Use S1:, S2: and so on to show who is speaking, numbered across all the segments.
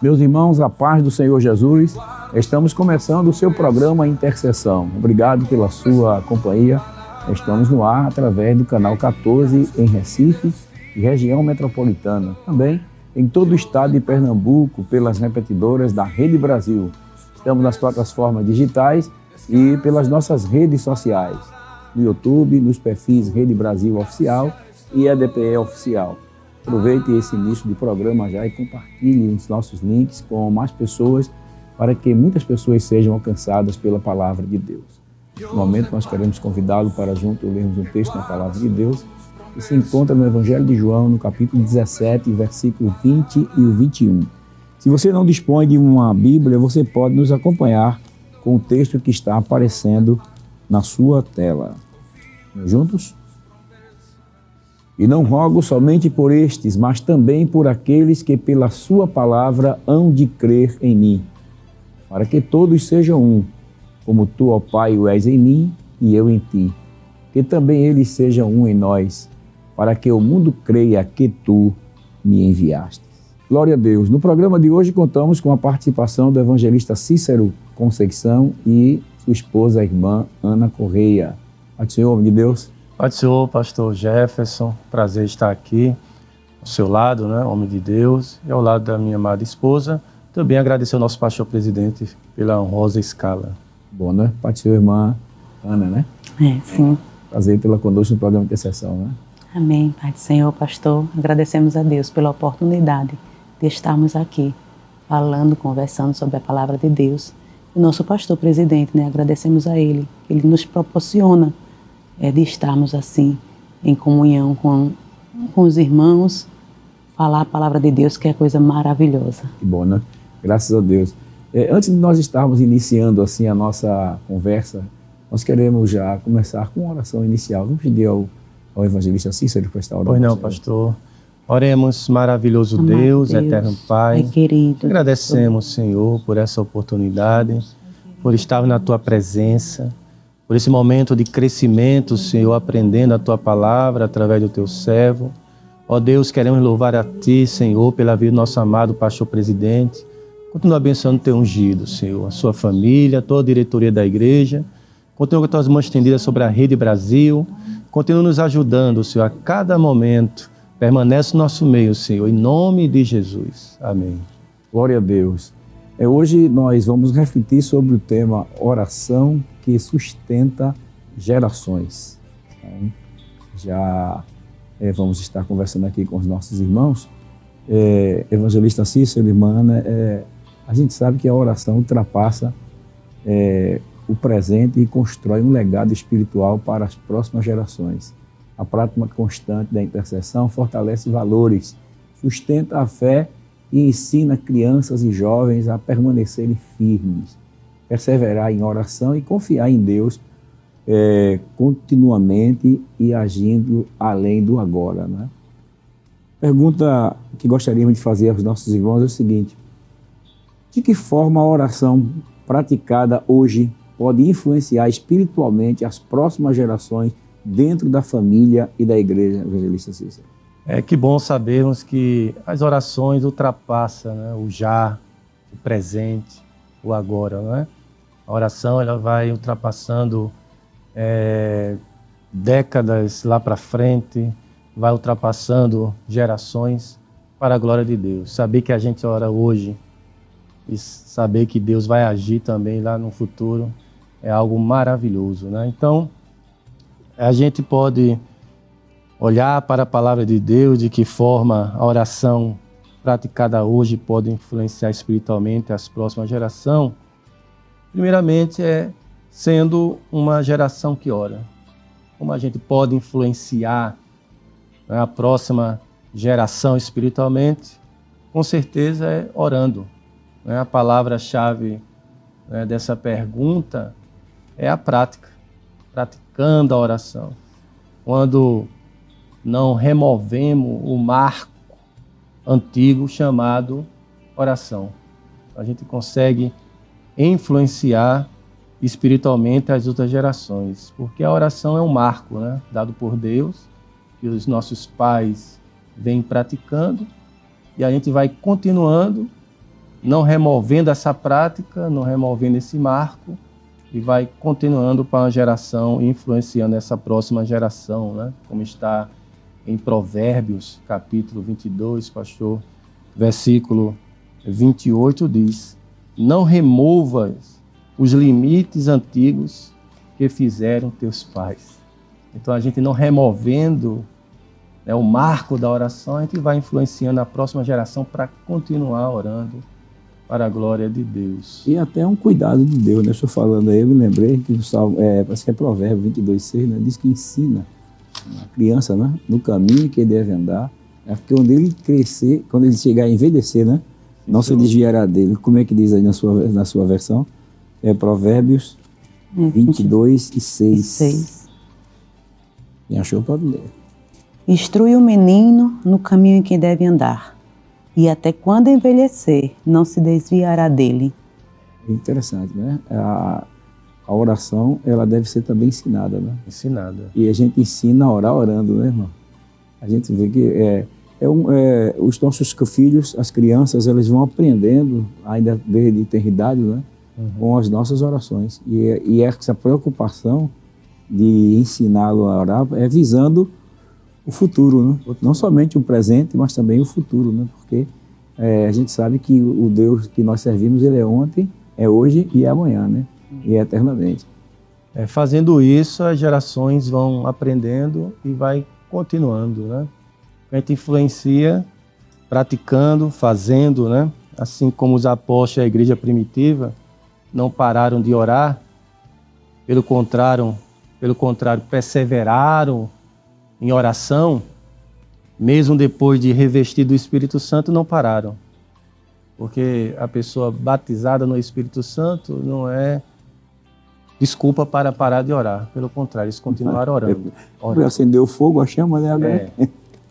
S1: Meus irmãos, a paz do Senhor Jesus, estamos começando o seu programa Intercessão. Obrigado pela sua companhia. Estamos no ar através do canal 14 em Recife e região metropolitana. Também em todo o estado de Pernambuco, pelas repetidoras da Rede Brasil. Estamos nas plataformas digitais e pelas nossas redes sociais. No YouTube, nos perfis Rede Brasil Oficial e EDPE Oficial. Aproveite esse início de programa já e compartilhe os nossos links com mais pessoas para que muitas pessoas sejam alcançadas pela Palavra de Deus. No momento nós queremos convidá-lo para junto lermos um texto na Palavra de Deus que se encontra no Evangelho de João, no capítulo 17, versículo 20 e o 21. Se você não dispõe de uma Bíblia, você pode nos acompanhar com o texto que está aparecendo na sua tela. Vamos juntos? E não rogo somente por estes, mas também por aqueles que pela sua palavra hão de crer em mim, para que todos sejam um, como tu, ó Pai, o és em mim e eu em ti, que também eles sejam um em nós, para que o mundo creia que tu me enviaste. Glória a Deus. No programa de hoje contamos com a participação do evangelista Cícero Conceição e sua esposa, a irmã Ana Correia. Pai do Senhor, homem de Deus.
S2: Pai do Senhor, pastor Jefferson, prazer estar aqui ao seu lado, né, homem de Deus, e ao lado da minha amada esposa. Também agradecer ao nosso pastor presidente pela honrosa escala.
S1: Bom, né? Pai do Senhor, irmã Ana, né?
S3: Sim.
S1: Prazer tê-la conosco no programa de intercessão, né?
S3: Amém, Pai do Senhor, pastor. Agradecemos a Deus pela oportunidade de estarmos aqui falando, conversando sobre a palavra de Deus. O nosso pastor presidente, né? Agradecemos a ele nos proporciona de estarmos assim, em comunhão com os irmãos, falar a palavra de Deus, que é coisa maravilhosa.
S1: Que bom, né? Graças a Deus. Antes de nós estarmos iniciando assim a nossa conversa, nós queremos já começar com uma oração inicial. Vamos pedir ao evangelista Cícero para estar orando.
S2: Pois não, pastor. Oremos, maravilhoso Deus, eterno Pai.
S3: Querido.
S2: Agradecemos, Senhor, por essa oportunidade, por estar na Tua presença, por esse momento de crescimento, Senhor, aprendendo a Tua palavra através do Teu servo. Ó Deus, queremos louvar a Ti, Senhor, pela vida do nosso amado pastor presidente. Continua abençoando o Teu ungido, Senhor, a sua família, toda a diretoria da igreja. Continua com as Tuas mãos estendidas sobre a Rede Brasil. Continua nos ajudando, Senhor, a cada momento. Permanece no nosso meio, Senhor, em nome de Jesus. Amém.
S1: Glória a Deus. Hoje nós vamos refletir sobre o tema oração que sustenta gerações. Então, já vamos estar conversando aqui com os nossos irmãos. Evangelista Cícero, irmã Ana, a gente sabe que a oração ultrapassa o presente e constrói um legado espiritual para as próximas gerações. A prática constante da intercessão fortalece valores, sustenta a fé e ensina crianças e jovens a permanecerem firmes, perseverar em oração e confiar em Deus continuamente e agindo além do agora, né? Pergunta que gostaríamos de fazer aos nossos irmãos é o seguinte: de que forma a oração praticada hoje pode influenciar espiritualmente as próximas gerações dentro da família e da igreja, evangelista Cícero?
S2: Que bom sabermos que as orações ultrapassam, né, o já, o presente, o agora, né? A oração ela vai ultrapassando décadas lá para frente, vai ultrapassando gerações para a glória de Deus. Saber que a gente ora hoje e saber que Deus vai agir também lá no futuro é algo maravilhoso, né? Então, a gente pode olhar para a palavra de Deus, de que forma a oração praticada hoje pode influenciar espiritualmente as próximas gerações. Primeiramente, sendo uma geração que ora. Como a gente pode influenciar, né, a próxima geração espiritualmente? Com certeza é orando. Né? A palavra-chave, né, dessa pergunta é a prática. Praticando a oração. Quando não removemos o marco antigo chamado oração, a gente consegue influenciar espiritualmente as outras gerações, porque a oração é um marco, né, dado por Deus, que os nossos pais vêm praticando, e a gente vai continuando não removendo essa prática, não removendo esse marco, e vai continuando para uma geração, influenciando essa próxima geração, né? Como está em Provérbios, capítulo 22, pastor, versículo 28 diz: não removas os limites antigos que fizeram teus pais. Então, a gente não removendo, né, o marco da oração, a gente vai influenciando a próxima geração para continuar orando para a glória de Deus.
S1: E até um cuidado de Deus, né? Estou falando aí, eu me lembrei que o Salmo, parece que é Provérbio 22:6, né? Diz que ensina a criança, né, no caminho que ele deve andar, porque quando ele crescer, quando ele chegar a envelhecer, né, não se desviará dele. Como é que diz aí na sua versão? É Provérbios 22:6. Quem achou pode ler.
S3: Instrui o menino no caminho em que deve andar, e até quando envelhecer, não se desviará dele.
S1: Interessante, né? A oração, ela deve ser também ensinada, né?
S2: Ensinada.
S1: E a gente ensina a orar orando, né, irmão? A gente vê que os nossos filhos, as crianças, elas vão aprendendo, ainda desde eternidade, né? Com as nossas orações. E essa preocupação de ensiná-lo a orar é visando o futuro, né? Não somente o presente, mas também o futuro, né? Porque a gente sabe que o Deus que nós servimos, ele é ontem, é hoje e é amanhã, né? E é eternamente.
S2: Fazendo isso, as gerações vão aprendendo e vai continuando, né? A gente influencia praticando, fazendo, né? Assim como os apóstolos da igreja primitiva não pararam de orar, pelo contrário, perseveraram em oração, mesmo depois de revestir do Espírito Santo, não pararam. Porque a pessoa batizada no Espírito Santo não é desculpa para parar de orar. Pelo contrário, eles continuaram orando.
S1: Acendeu o fogo, a chama, né? Agora.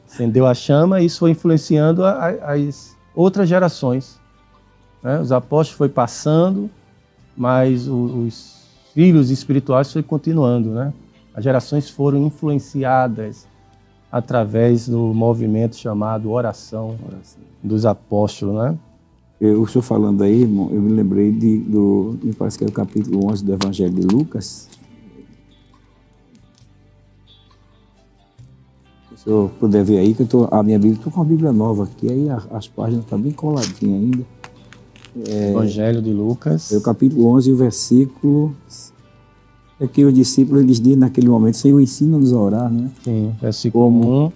S2: Acendeu a chama e isso foi influenciando as outras gerações, né? Os apóstolos foi passando, mas os filhos espirituais foi continuando, né? As gerações foram influenciadas através do movimento chamado oração dos apóstolos, né?
S1: O senhor falando aí, irmão, eu me lembrei me parece que é o capítulo 11 do Evangelho de Lucas. Se o senhor puder ver aí, que a minha Bíblia, estou com a Bíblia nova aqui, aí as páginas estão bem coladinhas ainda.
S2: Evangelho de Lucas.
S1: É o capítulo 11, o versículo... É que os discípulos, eles dizem naquele momento, Senhor, ensina-nos a orar, né?
S2: Sim, versículo 1.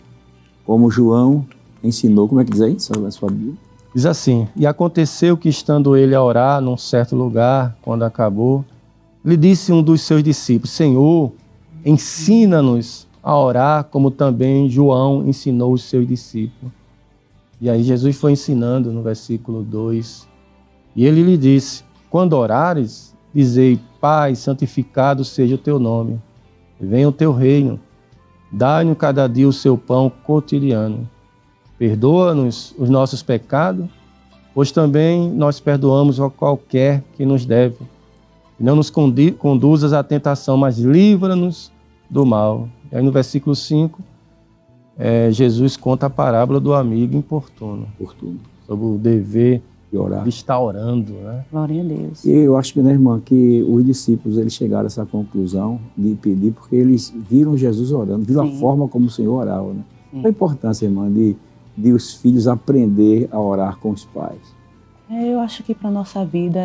S1: Como João ensinou, como é que diz aí, na sua Bíblia?
S2: Diz assim: e aconteceu que, estando ele a orar num certo lugar, quando acabou, lhe disse um dos seus discípulos: Senhor, ensina-nos a orar, como também João ensinou os seus discípulos. E aí Jesus foi ensinando no versículo 2. E ele lhe disse: quando orares, dizei: Pai, santificado seja o teu nome, venha o teu reino, dai-nos cada dia o seu pão cotidiano. Perdoa-nos os nossos pecados, pois também nós perdoamos a qualquer que nos deve. E não nos conduzas à tentação, mas livra-nos do mal. E aí no versículo 5, Jesus conta a parábola do amigo importuno. Sobre o dever de estar orando, né?
S3: Glória a Deus.
S1: E eu acho que, né, irmã, que os discípulos, eles chegaram a essa conclusão de pedir, porque eles viram Jesus orando, viram a forma como o Senhor orava, né? Qual a importância, irmã, de os filhos aprender a orar com os pais?
S3: Eu acho que para a nossa vida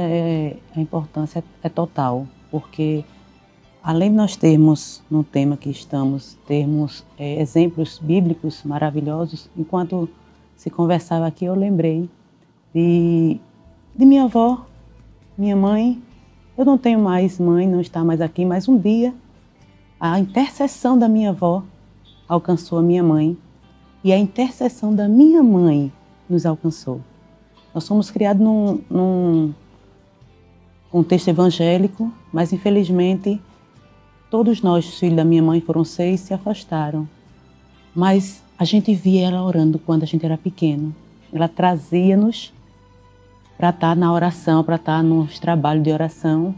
S3: a importância é total, porque além de nós termos, no tema que estamos, termos exemplos bíblicos maravilhosos, enquanto se conversava aqui, eu lembrei de minha avó, minha mãe. Eu não tenho mais mãe, não está mais aqui, mas um dia a intercessão da minha avó alcançou a minha mãe e a intercessão da minha mãe nos alcançou. Nós somos criados num contexto evangélico, mas infelizmente todos nós, os filhos da minha mãe, foram 6, se afastaram. Mas a gente via ela orando quando a gente era pequeno. Ela trazia-nos para estar na oração, para estar nos trabalhos de oração.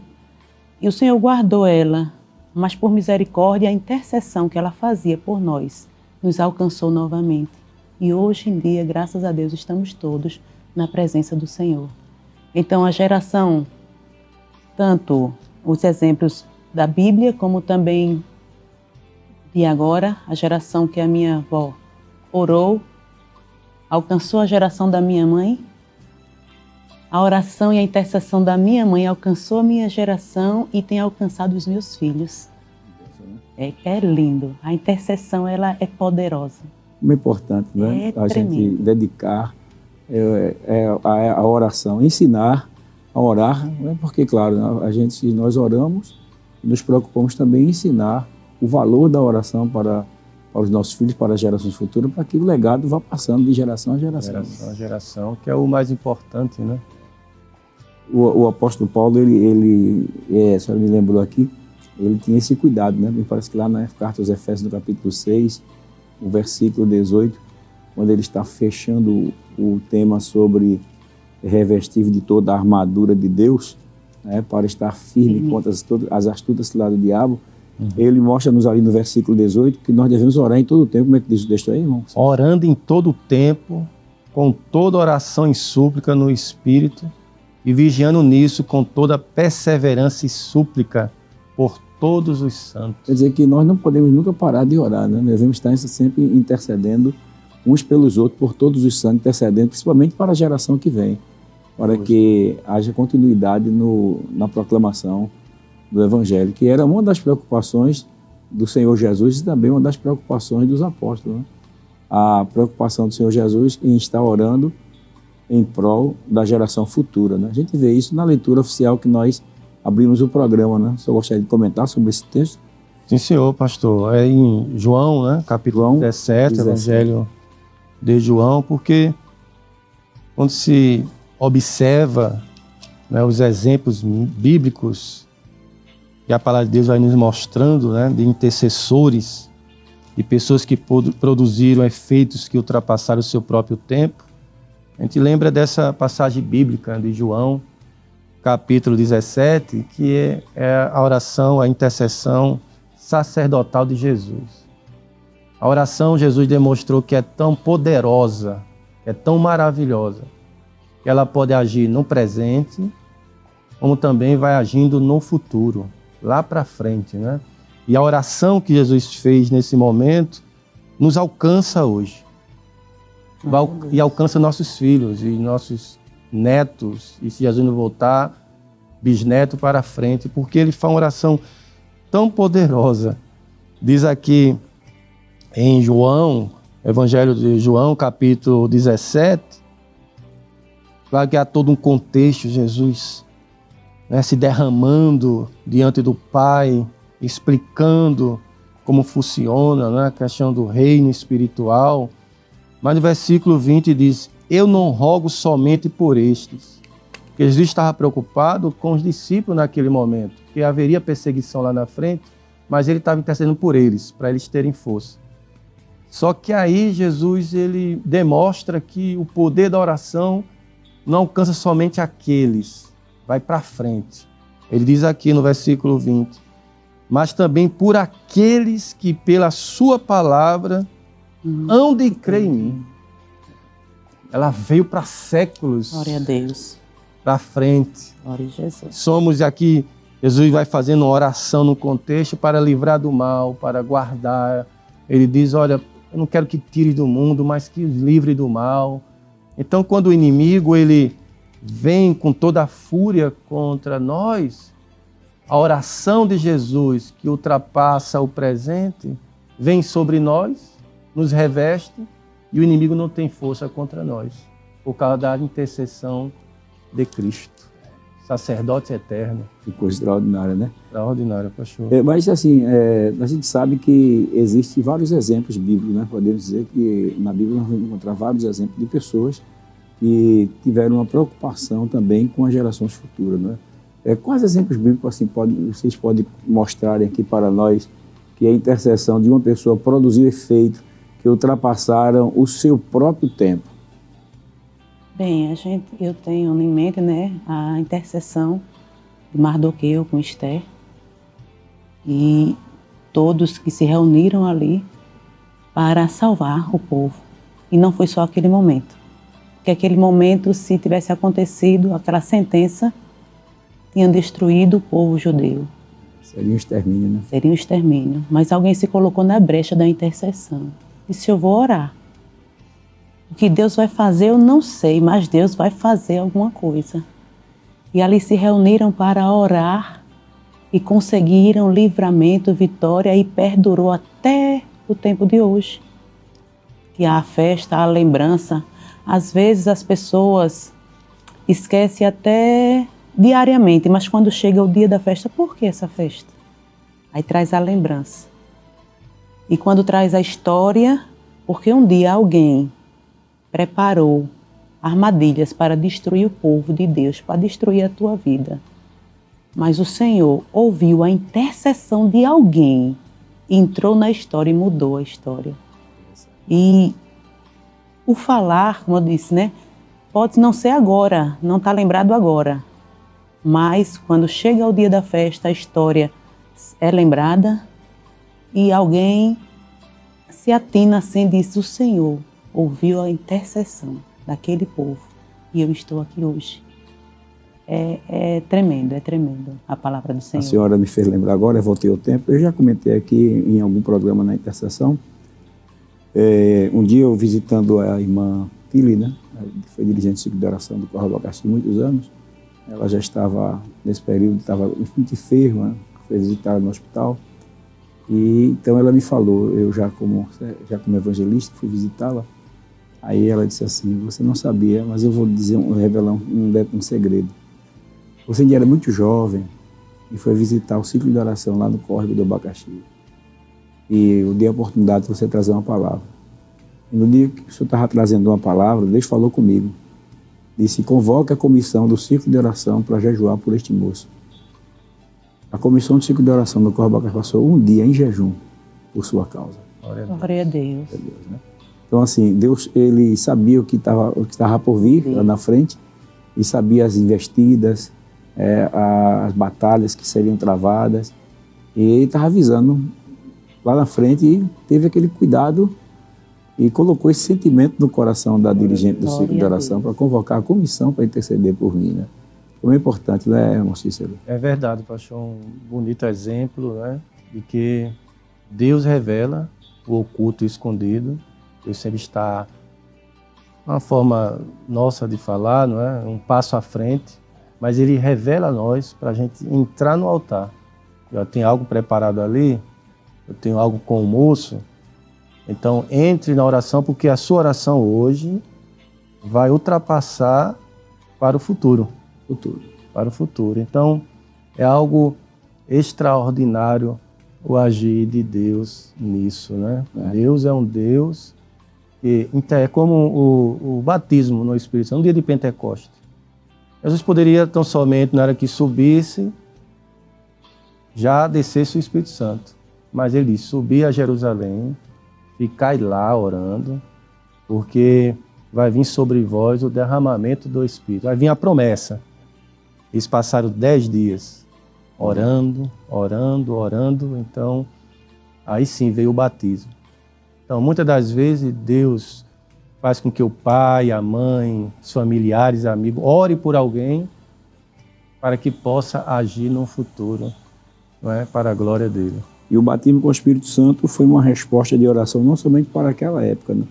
S3: E o Senhor guardou ela, mas por misericórdia, a intercessão que ela fazia por nós nos alcançou novamente. E hoje em dia, graças a Deus, estamos todos na presença do Senhor. Então, a geração, tanto os exemplos da Bíblia, como também de agora, a geração que a minha avó orou, alcançou a geração da minha mãe. A oração e a intercessão da minha mãe alcançou a minha geração e tem alcançado os meus filhos. É lindo. A intercessão, ela é poderosa.
S1: Como é importante, né?
S3: É
S1: a
S3: tremendo.
S1: gente dedicar a oração, ensinar a orar, né? Porque, claro, nós oramos, nos preocupamos também em ensinar o valor da oração para os nossos filhos, para as gerações futuras, para que o legado vá passando de geração a geração.
S2: Geração a geração, que é o mais importante, né?
S1: O apóstolo Paulo, ele a senhora me lembrou aqui, ele tinha esse cuidado, né? Me parece que lá na carta aos Efésios, no capítulo 6, o versículo 18, quando ele está fechando o tema sobre revestir de toda a armadura de Deus, né, para estar firme contra as astutas lá do diabo, ele mostra-nos ali no versículo 18 que nós devemos orar em todo o tempo. Como é que diz o texto aí, irmão?
S2: Orando em todo o tempo, com toda oração e súplica no Espírito, e vigiando nisso com toda perseverança e súplica por todos os santos.
S1: Quer dizer que nós não podemos nunca parar de orar, né? Nós devemos estar sempre intercedendo uns pelos outros, por todos os santos, intercedendo principalmente para a geração que vem, para que haja continuidade na proclamação do Evangelho, que era uma das preocupações do Senhor Jesus e também uma das preocupações dos apóstolos, né? A preocupação do Senhor Jesus em estar orando em prol da geração futura, né? A gente vê isso na leitura oficial que nós abrimos o programa, né? Só gostaria de comentar sobre esse texto.
S2: Sim, senhor, pastor. É em João, né? Capítulo 17, Evangelho de João, porque quando se observa, né, os exemplos bíblicos que a palavra de Deus vai nos mostrando, né, de intercessores, de pessoas que produziram efeitos que ultrapassaram o seu próprio tempo, a gente lembra dessa passagem bíblica de João, capítulo 17, que é a oração, a intercessão sacerdotal de Jesus. A oração, Jesus demonstrou que é tão poderosa, é tão maravilhosa, que ela pode agir no presente, como também vai agindo no futuro, lá para frente, né? E a oração que Jesus fez nesse momento nos alcança hoje. E alcança nossos filhos e nossos netos, e se Jesus não voltar, bisneto para frente, porque ele faz uma oração tão poderosa. Diz aqui em João, Evangelho de João, capítulo 17, claro que há todo um contexto, Jesus, né, se derramando diante do Pai, explicando como funciona, né, a questão do reino espiritual. Mas no versículo 20 diz: eu não rogo somente por estes. Porque Jesus estava preocupado com os discípulos naquele momento, que haveria perseguição lá na frente, mas ele estava intercedendo por eles, para eles terem força. Só que aí Jesus, ele demonstra que o poder da oração não alcança somente aqueles, vai para frente. Ele diz aqui no versículo 20: mas também por aqueles que pela sua palavra hão de crer em mim. Ela veio para séculos.
S3: Glória a Deus.
S2: Para frente.
S3: Glória a Jesus.
S2: Somos aqui, Jesus vai fazendo uma oração no contexto para livrar do mal, para guardar. Ele diz: olha, eu não quero que tire do mundo, mas que os livre do mal. Então, quando o inimigo ele vem com toda a fúria contra nós, a oração de Jesus, que ultrapassa o presente, vem sobre nós, nos reveste, e o inimigo não tem força contra nós, por causa da intercessão de Cristo, sacerdote eterno.
S1: Que coisa extraordinária, né?
S2: Extraordinária, pastor.
S1: Mas assim, a gente sabe que existem vários exemplos bíblicos, né? Podemos dizer que na Bíblia nós vamos encontrar vários exemplos de pessoas que tiveram uma preocupação também com as gerações futuras, né? Quais exemplos bíblicos assim, vocês podem mostrar aqui para nós que a intercessão de uma pessoa produziu efeito que ultrapassaram o seu próprio tempo?
S3: Bem, eu tenho em mente, né, a intercessão de Mardoqueu com Esther e todos que se reuniram ali para salvar o povo. E não foi só aquele momento. porque aquele momento, se tivesse acontecido aquela sentença, tinham destruído o povo judeu.
S1: Seria um extermínio, né?
S3: Seria um extermínio. Mas alguém se colocou na brecha da intercessão. Disse, eu vou orar. O que Deus vai fazer eu não sei, mas Deus vai fazer alguma coisa. E ali se reuniram para orar e conseguiram livramento, vitória, e perdurou até o tempo de hoje. Que a festa, a lembrança, às vezes as pessoas esquecem até diariamente, mas quando chega o dia da festa, por que essa festa? Aí traz a lembrança. E quando traz a história, porque um dia alguém preparou armadilhas para destruir o povo de Deus, para destruir a tua vida. Mas o Senhor ouviu a intercessão de alguém, entrou na história e mudou a história. E o falar, como eu disse, né? Pode não ser agora, não está lembrado agora. Mas quando chega o dia da festa, a história é lembrada e alguém se atina assim e diz, o Senhor ouviu a intercessão daquele povo e eu estou aqui hoje. É tremendo a palavra do Senhor.
S1: A senhora me fez lembrar agora, eu voltei ao tempo, eu já comentei aqui em algum programa na intercessão. Um dia eu visitando a irmã Tili, né, que foi dirigente do ciclo de oração do Correio Abacaxi há muitos anos, ela já estava, nesse período, estava muito enferma, foi visitar no hospital. E então ela me falou, eu já como evangelista fui visitá-la. Aí ela disse assim, você não sabia, mas eu vou revelar um segredo. Você ainda era muito jovem e foi visitar o ciclo de oração lá no Córrego do Abacaxi. E eu dei a oportunidade de você trazer uma palavra. E no dia que o senhor estava trazendo uma palavra, Deus falou comigo. Disse, convoque a comissão do ciclo de oração para jejuar por este moço. A comissão do ciclo de oração do Córrego do Abacaxi passou um dia em jejum por sua causa.
S3: Glória a Deus.
S1: Né? Então, assim, Deus, ele sabia o que estava por vir lá na frente e sabia as investidas, as batalhas que seriam travadas. E ele estava avisando lá na frente e teve aquele cuidado e colocou esse sentimento no coração da dirigente do ciclo de oração para convocar a comissão para interceder por mim, né? Como é importante, né, irmão Cícero?
S2: É verdade, pastor, um bonito exemplo, né, de que Deus revela o oculto e o escondido. Deus sempre está, uma forma nossa de falar, não é? Um passo à frente, mas Ele revela a nós para a gente entrar no altar. Eu tenho algo preparado ali, eu tenho algo com o moço, então entre na oração, porque a sua oração hoje vai ultrapassar para o futuro. Para o futuro. Então, é algo extraordinário o agir de Deus nisso, né? Deus é um Deus que é como o batismo no Espírito Santo, no dia de Pentecostes. Jesus poderia tão somente, na hora que subisse, já descesse o Espírito Santo. Mas ele disse, subir a Jerusalém, ficai lá orando, porque vai vir sobre vós o derramamento do Espírito. Vai vir a promessa. Eles passaram 10 dias orando, então aí sim veio o batismo. Então muitas das vezes Deus faz com que o pai, a mãe, os familiares, amigos, ore por alguém para que possa agir no futuro, não é? Para a glória dele.
S1: E o batismo com o Espírito Santo foi uma resposta de oração não somente para aquela época, né?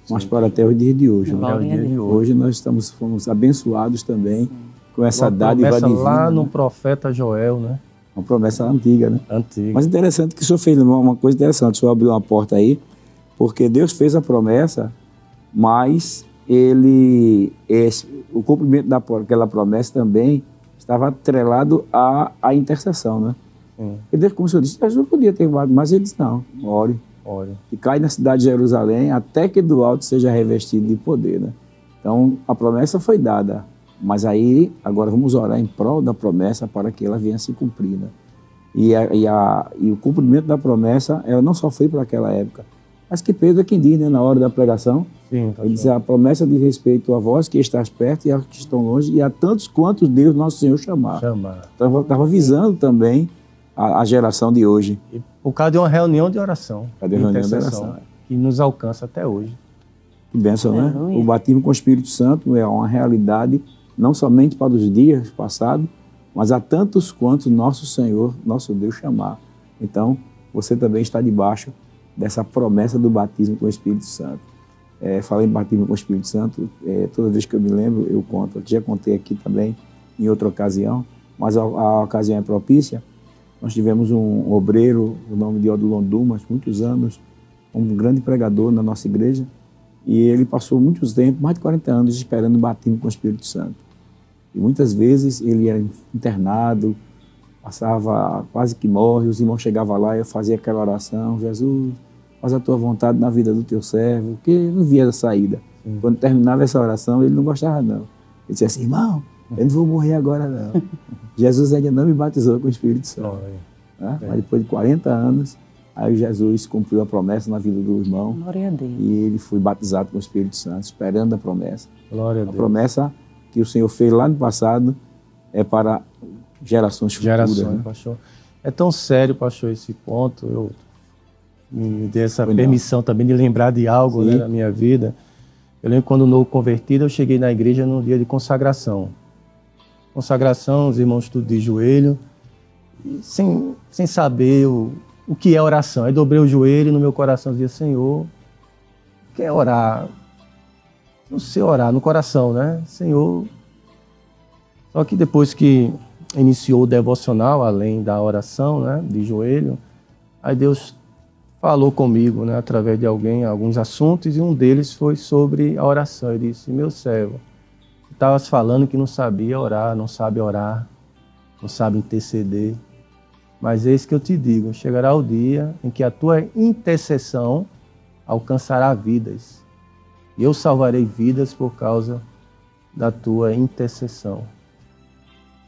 S1: Mas para até o dia de hoje. Né? Hoje nós fomos abençoados também com essa dádiva divina.
S2: Lá no profeta Joel, né?
S1: Uma promessa antiga, né?
S2: Antiga.
S1: Mas interessante que o senhor fez uma coisa interessante, o senhor abriu uma porta aí, porque Deus fez a promessa, mas o cumprimento daquela promessa também estava atrelado à intercessão, né? E Deus, como o senhor disse, Jesus não podia ter orado, mas ele disse, não, ore. E cai na cidade de Jerusalém até que do alto seja revestido de poder, né? Então, a promessa foi dada, mas aí, agora vamos orar em prol da promessa para que ela venha se cumprir, né? E o cumprimento da promessa, ela não só foi para aquela época, mas que Pedro é quem diz, né, na hora da pregação, ele diz, a promessa de respeito a vós que estás perto e aos que estão longe, e a tantos quantos Deus, nosso Senhor, chamar. Então, estava visando também a geração de hoje.
S2: E por causa de uma reunião de oração, que nos alcança até hoje.
S1: Que bênção, né?
S3: Aleluia.
S1: O batismo com o Espírito Santo é uma realidade não somente para os dias passados, mas a tantos quantos nosso Senhor, nosso Deus chamar. Então, você também está debaixo dessa promessa do batismo com o Espírito Santo. Falei em batismo com o Espírito Santo, toda vez que eu me lembro, eu conto. Eu já contei aqui também em outra ocasião, mas a ocasião é propícia. Nós tivemos um obreiro, o nome de Odilon Dumas, muitos anos, um grande pregador na nossa igreja, e ele passou muitos tempos, mais de 40 anos, esperando o batismo com o Espírito Santo. E muitas vezes ele era internado, passava quase que morre, os irmãos chegavam lá e eu fazia aquela oração: Jesus, faz a tua vontade na vida do teu servo, porque não via a saída. Quando terminava essa oração, ele não gostava não. Ele dizia assim: irmão, eu não vou morrer agora não. Jesus ainda não me batizou com o Espírito Santo. Mas depois de 40 anos, aí Jesus cumpriu a promessa na vida do irmão.
S3: Glória a Deus.
S1: E ele foi batizado com o Espírito Santo, esperando a promessa.
S2: Glória a Deus.
S1: A promessa que o Senhor fez lá no passado é para gerações futuras.
S2: Né? Pastor. É tão sério, pastor, esse ponto. Eu me dei essa
S1: Foi
S2: permissão também de lembrar de algo, né, na minha vida. Eu lembro quando novo convertido, eu cheguei na igreja num dia de consagração. Consagração, os irmãos tudo de joelho, sem saber o que é oração. Aí dobrei o joelho e no meu coração dizia: Senhor, o que é orar? Não sei orar no coração, né? Senhor. Só que depois que iniciou o devocional, além da oração, né, de joelho, aí Deus falou comigo, né, através de alguém, alguns assuntos, e um deles foi sobre a oração. Ele disse: meu servo, estavas falando que não sabia orar, não sabe interceder, mas eis que eu te digo, chegará o dia em que a tua intercessão alcançará vidas, e eu salvarei vidas por causa da tua intercessão.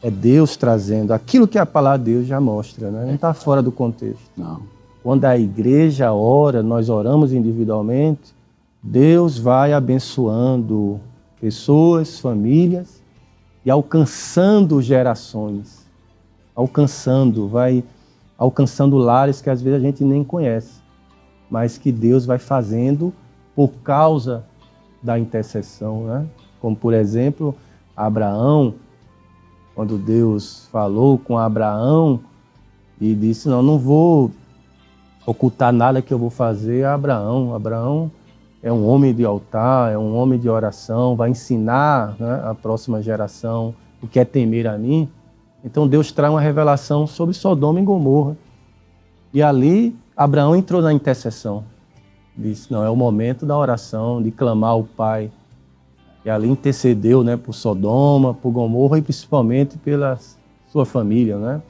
S2: É Deus trazendo aquilo que a palavra de Deus já mostra, né? Não está fora do contexto.
S1: Não.
S2: Quando a igreja ora, nós oramos individualmente, Deus vai abençoando pessoas, famílias e alcançando gerações. Vai alcançando lares que às vezes a gente nem conhece, mas que Deus vai fazendo por causa da intercessão, né? Como, por exemplo, Abraão, quando Deus falou com Abraão e disse: não vou ocultar nada que eu vou fazer a Abraão. Abraão é um homem de altar, é um homem de oração, vai ensinar, né, a próxima geração o que é temer a mim. Então Deus traz uma revelação sobre Sodoma e Gomorra. E ali Abraão entrou na intercessão. Disse: não, é o momento da oração, de clamar ao Pai. E ali intercedeu, né, por Sodoma, por Gomorra e principalmente pela sua família, né?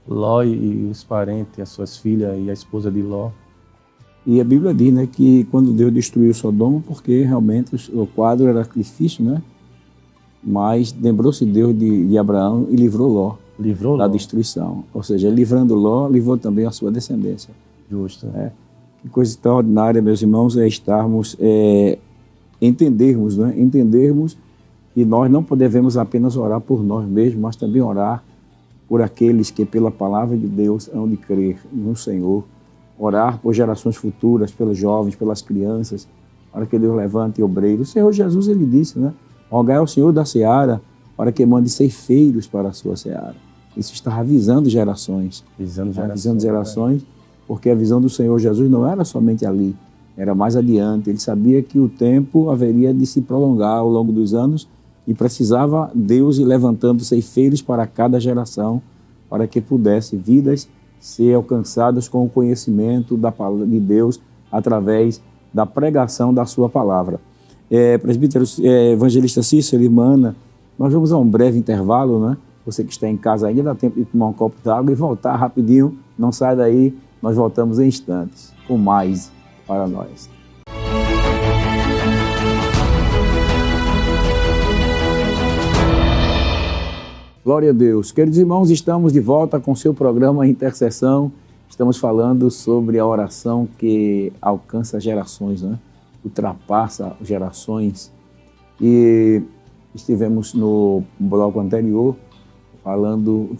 S2: Ló e os parentes, as suas filhas e a esposa de Ló.
S1: E a Bíblia diz, né, que quando Deus destruiu Sodoma, porque realmente o quadro era difícil, né? Mas lembrou-se Deus de Abraão e livrou Ló.
S2: Livrou
S1: da
S2: Ló.
S1: destruição. Ou seja, livrando Ló, livrou também a sua descendência.
S2: Justo.
S1: Que coisa extraordinária, meus irmãos, é estarmos, entendermos que nós não devemos apenas orar por nós mesmos, mas também orar por aqueles que pela palavra de Deus hão de crer no Senhor. Orar por gerações futuras, pelos jovens, pelas crianças, para que Deus levante obreiros. O Senhor Jesus, ele disse, né? Rogai ao Senhor da seara para que mande ceifeiros para a sua seara. Isso está avisando gerações. Avisando gerações, porque a visão do Senhor Jesus não era somente ali, era mais adiante. Ele sabia que o tempo haveria de se prolongar ao longo dos anos e precisava Deus ir levantando ceifeiros para cada geração, para que pudesse vidas ser alcançadas com o conhecimento da palavra de Deus através da pregação da sua palavra. Presbítero, evangelista Cícero, irmã Ana, nós vamos a um breve intervalo, né? Você que está em casa ainda dá tempo de tomar um copo d'água e voltar rapidinho. Não sai daí, nós voltamos em instantes com mais para nós. Glória a Deus. Queridos irmãos, estamos de volta com o seu programa Intercessão. Estamos falando sobre a oração que alcança gerações, né? Ultrapassa gerações. E estivemos no bloco anterior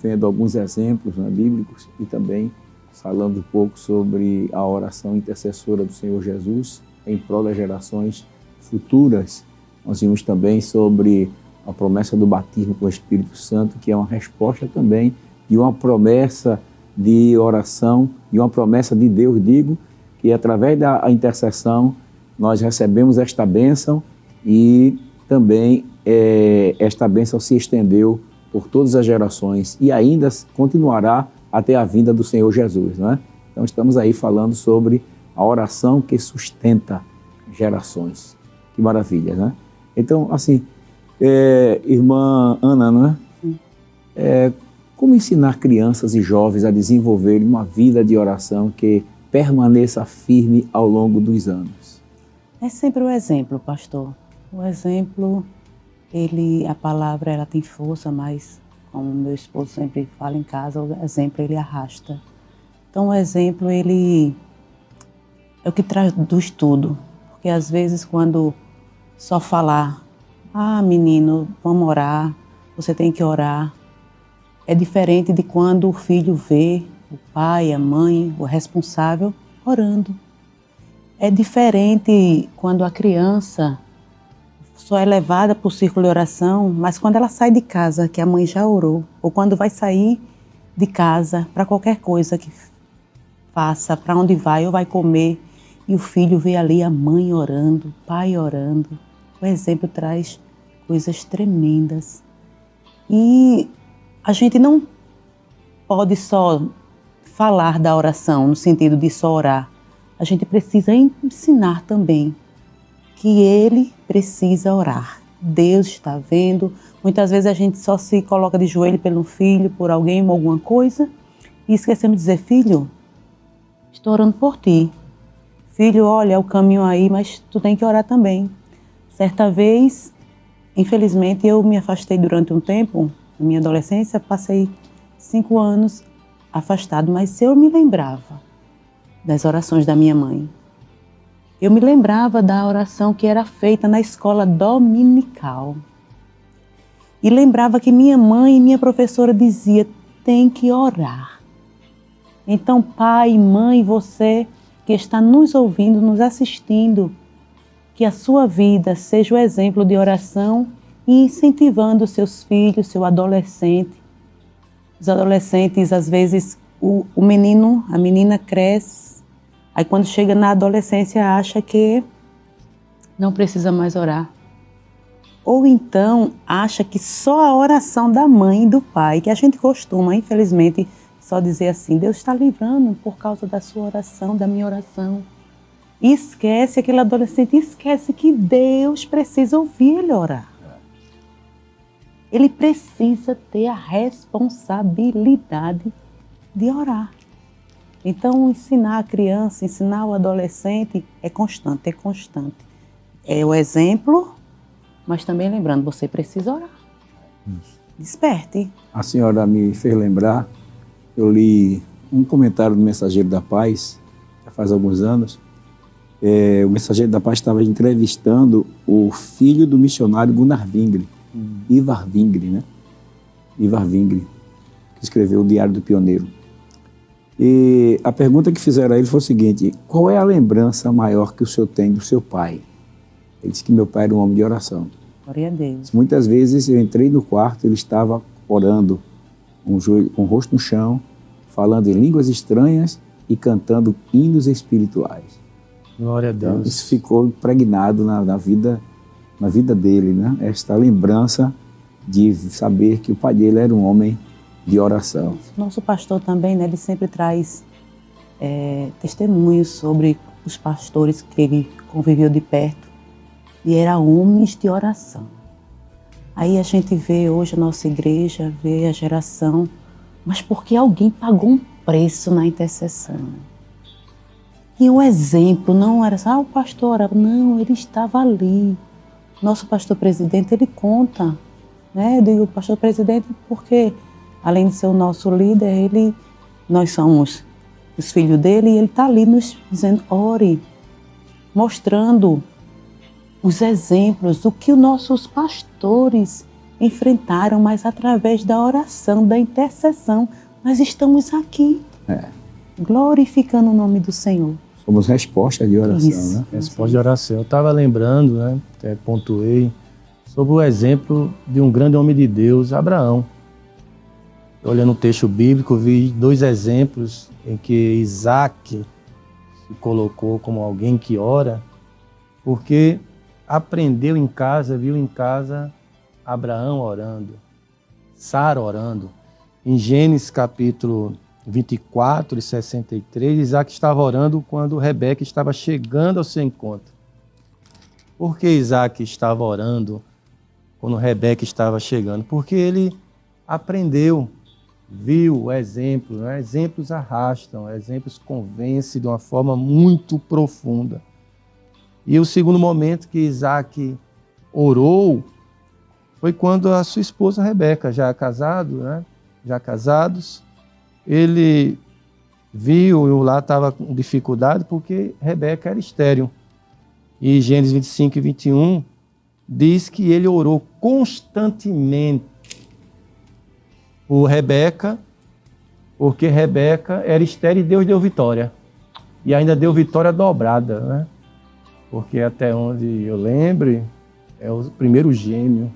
S1: vendo alguns exemplos, né, bíblicos e também falando um pouco sobre a oração intercessora do Senhor Jesus em prol das gerações futuras, nós vimos também sobre a promessa do batismo com o Espírito Santo, que é uma resposta também de uma promessa de oração, de uma promessa de Deus, digo, que através da intercessão nós recebemos esta bênção e também esta bênção se estendeu por todas as gerações e ainda continuará até a vinda do Senhor Jesus, não é? Então estamos aí falando sobre a oração que sustenta gerações. Que maravilha, né? Então, assim, irmã Ana, não é? Como ensinar crianças e jovens a desenvolverem uma vida de oração que permaneça firme ao longo dos anos?
S3: É sempre o exemplo, pastor. O exemplo, a palavra ela tem força, mas como meu esposo sempre fala em casa, o exemplo ele arrasta. Então o exemplo ele é o que traduz tudo. Porque às vezes quando só falar, menino, vamos orar, você tem que orar, é diferente de quando o filho vê o pai, a mãe, o responsável orando. É diferente quando a criança só é levada para o círculo de oração, mas quando ela sai de casa, que a mãe já orou, ou quando vai sair de casa para qualquer coisa que faça, para onde vai ou vai comer, e o filho vê ali a mãe orando, o pai orando. O exemplo traz coisas tremendas. E a gente não pode só falar da oração, no sentido de só orar. A gente precisa ensinar também que ele precisa orar. Deus está vendo. Muitas vezes a gente só se coloca de joelho pelo filho, por alguém ou alguma coisa, e esquecemos de dizer, filho, estou orando por ti. Filho, olha, é o caminho aí, mas tu tem que orar também. Certa vez, infelizmente, eu me afastei durante um tempo, na minha adolescência, passei 5 anos afastado, mas eu me lembrava das orações da minha mãe. Eu me lembrava da oração que era feita na escola dominical. E lembrava que minha mãe e minha professora dizia, tem que orar. Então, pai, mãe, você que está nos ouvindo, nos assistindo, que a sua vida seja o exemplo de oração e incentivando seus filhos, seu adolescente. Os adolescentes, às vezes, o menino, a menina cresce, aí quando chega na adolescência acha que não precisa mais orar. Ou então acha que só a oração da mãe e do pai, que a gente costuma, infelizmente, só dizer assim, Deus está livrando por causa da sua oração, da minha oração. E esquece, aquele adolescente esquece que Deus precisa ouvir ele orar. Ele precisa ter a responsabilidade de orar. Então, ensinar a criança, ensinar o adolescente é constante, é constante. É o exemplo, mas também lembrando, você precisa orar. Desperte.
S1: A senhora me fez lembrar, eu li um comentário do Mensageiro da Paz, já faz alguns anos. O Mensageiro da Paz estava entrevistando o filho do missionário Gunnar Wingre, Ivar Wingre, né? Ivar Wingre, que escreveu o Diário do Pioneiro. E a pergunta que fizeram a ele foi o seguinte, qual é a lembrança maior que o senhor tem do seu pai? Ele disse que meu pai era um homem de oração.
S3: Glória a Deus.
S1: Muitas vezes eu entrei no quarto, ele estava orando, com o rosto no chão, falando em línguas estranhas e cantando hinos espirituais.
S2: Glória a Deus.
S1: Então, isso ficou impregnado na vida dele, né? Esta lembrança de saber que o pai dele era um homem de oração.
S3: Nosso pastor também, né, ele sempre traz testemunhos sobre os pastores que ele conviveu de perto e eram homens de oração. Aí a gente vê hoje a nossa igreja, vê a geração, mas porque alguém pagou um preço na intercessão. E o exemplo não era só, o pastor orava, não, ele estava ali. Nosso pastor presidente, ele conta, né? Eu digo pastor presidente porque, além de ser o nosso líder, nós somos os filhos dele e ele está ali nos dizendo, ore, mostrando os exemplos do que os nossos pastores enfrentaram, mas através da oração, da intercessão, nós estamos aqui, glorificando o nome do Senhor.
S1: Como resposta de oração,
S3: Isso.
S1: né?
S2: Resposta de oração. Eu estava lembrando, né, até pontuei, sobre o exemplo de um grande homem de Deus, Abraão. Olhando o texto bíblico, vi 2 exemplos em que Isaac se colocou como alguém que ora, porque aprendeu em casa, viu em casa Abraão orando, Sara orando. Em Gênesis capítulo 24 e 63, Isaac estava orando quando Rebeca estava chegando ao seu encontro. Por que Isaac estava orando quando Rebeca estava chegando? Porque ele aprendeu, viu o exemplo, né? Exemplos arrastam, exemplos convencem de uma forma muito profunda. E o segundo momento que Isaac orou foi quando a sua esposa Rebeca, já casado, né? Já casados, ele viu, eu lá estava com dificuldade porque Rebeca era estéril. E Gênesis 25 e 21 diz que ele orou constantemente por Rebeca, porque Rebeca era estéril e Deus deu vitória. E ainda deu vitória dobrada, né? Porque até onde eu lembro, é o primeiro gêmeo,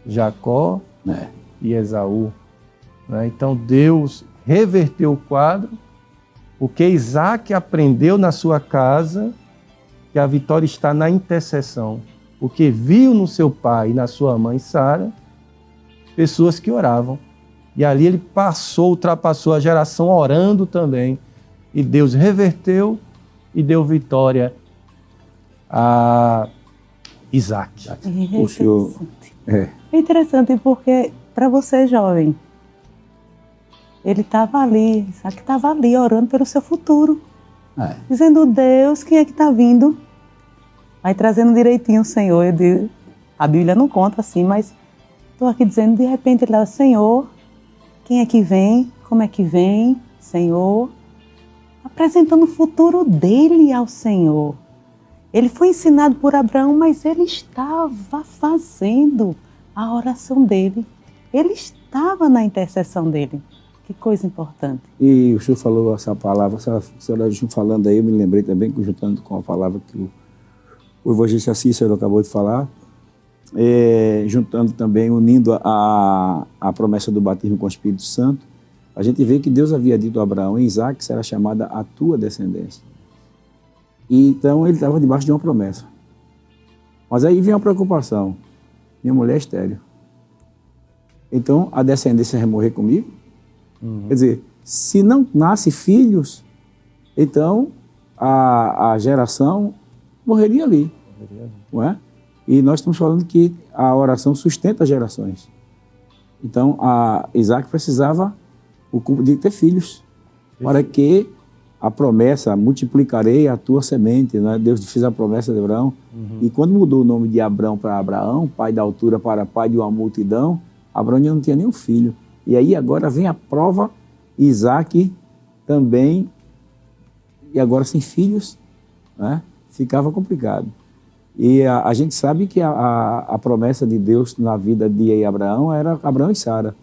S2: Jacó e Esaú. Né? Então Deus reverteu o quadro, porque Isaac aprendeu na sua casa que a vitória está na intercessão, porque viu no seu pai e na sua mãe Sara pessoas que oravam. E ali ele ultrapassou a geração orando também. E Deus reverteu e deu vitória a Isaac.
S1: O senhor...
S3: É interessante porque, para você jovem, ele estava ali, Isaac estava ali orando pelo seu futuro. Dizendo, Deus, quem é que está vindo? Vai trazendo direitinho o Senhor. A Bíblia não conta assim, mas estou aqui dizendo, de repente ele estava, Senhor, quem é que vem? Como é que vem? Senhor. Apresentando o futuro dele ao Senhor. Ele foi ensinado por Abraão, mas ele estava fazendo a oração dele. Ele estava na intercessão dele. Que coisa importante.
S1: E o senhor falou essa palavra, a senhora falando aí, eu me lembrei também, juntando com a palavra que o evangelista Cícero acabou de falar, juntando também, unindo a promessa do batismo com o Espírito Santo, a gente vê que Deus havia dito a Abraão, em Isaac será chamada a tua descendência. E então ele estava debaixo de uma promessa. Mas aí vem a preocupação, minha mulher é estéril. Então a descendência vai morrer comigo? Quer dizer, se não nasce filhos, então a geração morreria ali. Não é? E nós estamos falando que a oração sustenta as gerações. Então, Isaac precisava de ter filhos, para que a promessa, multiplicarei a tua semente, né? Deus fez a promessa de Abraão. E quando mudou o nome de Abrão para Abraão, pai da altura para pai de uma multidão, Abraão já não tinha nenhum filho. E aí agora vem a prova, Isaac também, e agora sem filhos, né? Ficava complicado. E a gente sabe que a promessa de Deus na vida de Abraão era Abraão e Sara.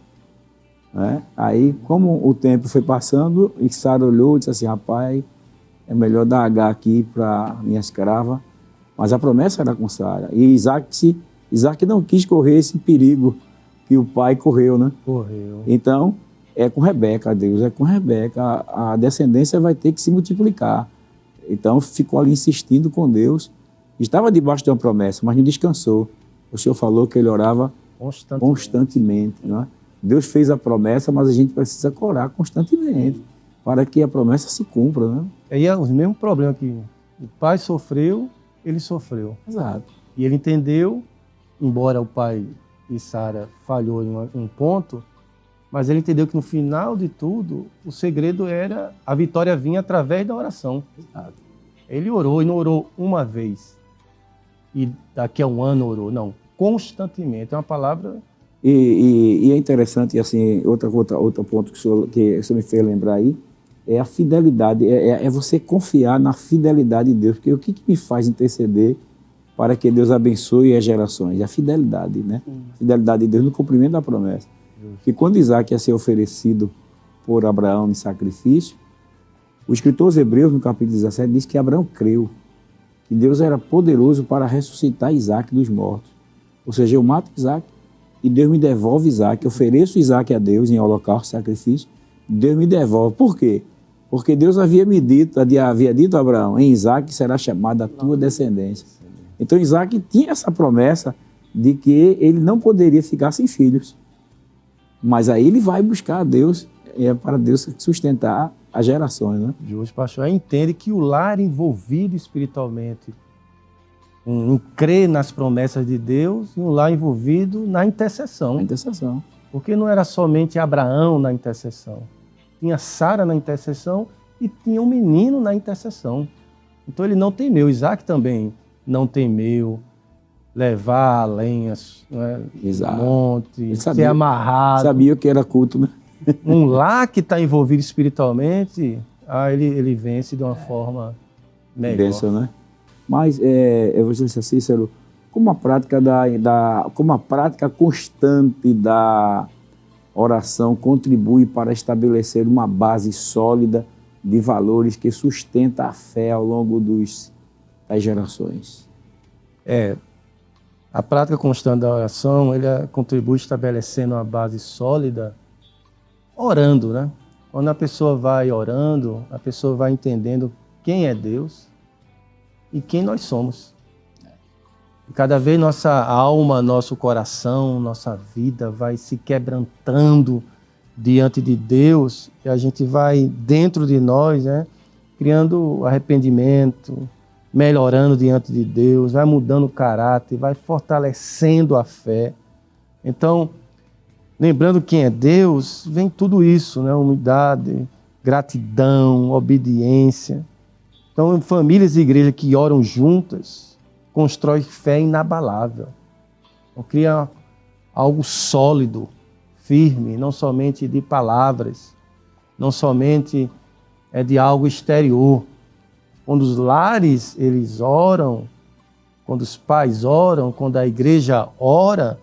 S1: Né? Aí, como o tempo foi passando, e Sara olhou e disse assim, rapaz, é melhor dar H aqui para minha escrava. Mas a promessa era com Sara. E Isaac não quis correr esse perigo que o pai correu, né?
S2: Correu.
S1: Então, é com Rebeca, Deus, é com Rebeca. A descendência vai ter que se multiplicar. Então, ficou ali insistindo com Deus. Estava debaixo de uma promessa, mas não descansou. O Senhor falou que ele orava constantemente. Não é? Deus fez a promessa, mas a gente precisa orar constantemente para que a promessa se cumpra. Né?
S2: Aí é o mesmo problema que o pai sofreu, ele sofreu.
S1: Exato.
S2: E ele entendeu, embora o pai e Sara falhou em um ponto, mas ele entendeu que no final de tudo, o segredo era a vitória vinha através da oração.
S1: Exato.
S2: Ele orou e não orou uma vez. E daqui a um ano orou. Não, constantemente. É uma palavra...
S1: E é interessante, assim, outro ponto que o senhor me fez lembrar aí, é a fidelidade, é você confiar na fidelidade de Deus. Porque o que me faz interceder para que Deus abençoe as gerações? É a fidelidade, né? A fidelidade de Deus no cumprimento da promessa. Porque quando Isaac ia ser oferecido por Abraão em sacrifício, O escritor aos Hebreus, no capítulo 17, diz que Abraão creu que Deus era poderoso para ressuscitar Isaac dos mortos. Ou seja, eu mato Isaac e Deus me devolve Isaac. Eu ofereço Isaac a Deus em holocausto, sacrifício. Deus me devolve. Por quê? Porque Deus havia dito a Abraão, em Isaac será chamada a tua descendência. Então Isaac tinha essa promessa de que ele não poderia ficar sem filhos. Mas aí ele vai buscar a Deus, para Deus sustentar as gerações, né?
S2: Justo, pastor. Entende que o lar envolvido espiritualmente em crer nas promessas de Deus e um lar envolvido na intercessão.
S1: A intercessão.
S2: Porque não era somente Abraão na intercessão. Tinha Sara na intercessão e tinha um menino na intercessão. Então ele não temeu. Isaac também não temeu levar lenhas, né, monte, ser amarrado.
S1: Sabia que era culto, né?
S2: Um lar que está envolvido espiritualmente, ele vence de uma forma melhor.
S1: Bênção, né? Mas, Evangelista Cícero, como a prática constante da oração contribui para estabelecer uma base sólida de valores que sustenta a fé ao longo das gerações?
S2: A prática constante da oração, ele contribui estabelecendo uma base sólida, orando, né? Quando a pessoa vai orando, a pessoa vai entendendo quem é Deus e quem nós somos. E cada vez nossa alma, nosso coração, nossa vida vai se quebrantando diante de Deus e a gente vai dentro de nós, né, criando arrependimento, melhorando diante de Deus, vai mudando o caráter, vai fortalecendo a fé. Então, lembrando quem é Deus, vem tudo isso, né? Humildade, gratidão, obediência. Então, famílias e igrejas que oram juntas, constroem fé inabalável. Então, cria algo sólido, firme, não somente de palavras, não somente de algo exterior. Quando os lares, eles oram, quando os pais oram, quando a igreja ora,